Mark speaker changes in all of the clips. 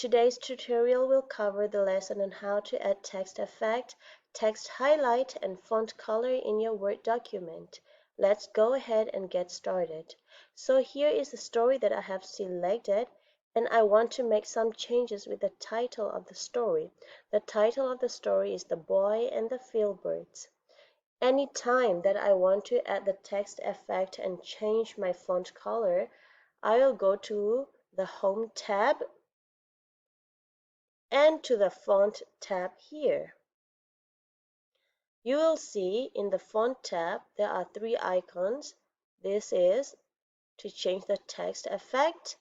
Speaker 1: Today's tutorial will cover the lesson on how to add text effect, text highlight, and font color in your Word document. Let's go ahead and get started. So here is the story that I have selected, and I want to make some changes with the title of the story. The title of the story is The Boy and the Filberts. Anytime that I want to add the text effect and change my font color, I will go to the Home tab and to the Font tab here. You will see in the Font tab there are three icons. This is to change the text effect,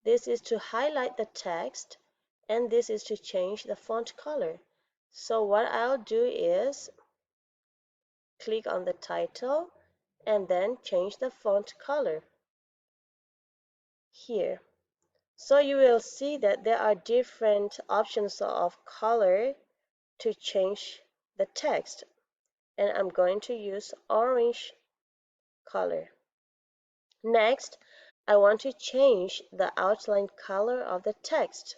Speaker 1: this is to highlight the text, and this is to change the font color. So what I'll do is click on the title and then change the font color here. So you will see that there are different options of color to change the text, and I'm going to use orange color. Next, I want to change the outline color of the text.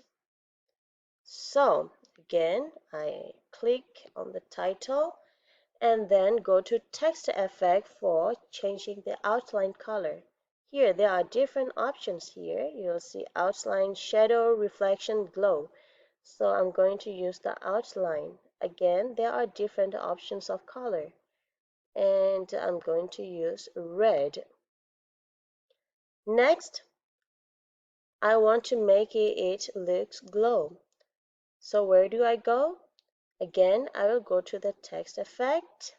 Speaker 1: So again, I click on the title and then go to text effect for changing the outline color. Here there are different options here. You'll see outline, shadow, reflection, glow. So I'm going to use the outline. Again, there are different options of color, and I'm going to use red. Next, I want to make it looks glow. So where do I go? Again, I will go to the text effect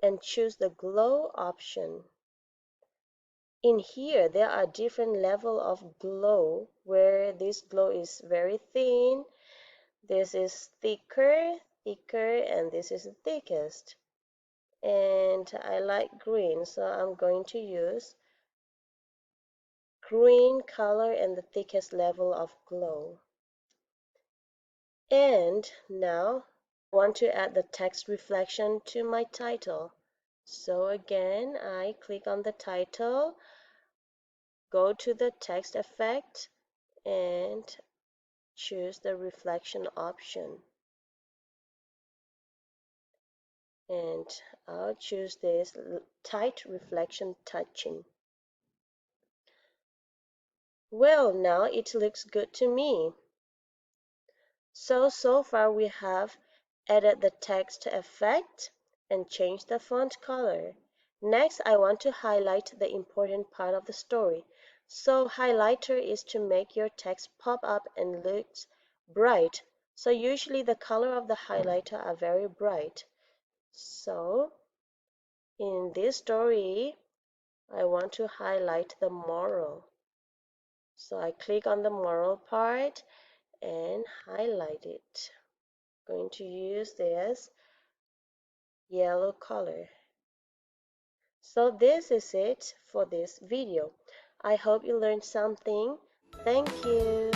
Speaker 1: and choose the glow option. In here, there are different level of glow, where this glow is very thin, this is thicker, and this is the thickest. And I like green, so I'm going to use green color and the thickest level of glow. And now I want to add the text reflection to my title. So again, I click on the title, go to the text effect, and choose the reflection option. And I'll choose this tight reflection touching. Well, now it looks good to me. So far we have added the text effect and changed the font color. Next, I want to highlight the important part of the story. So highlighter is to make your text pop up and looks bright. So usually the color of the highlighter are very bright. So in this story, I want to highlight the moral. So I click on the moral part and highlight it. I'm going to use this yellow color. So this is it for this video. I hope you learned something. Thank you.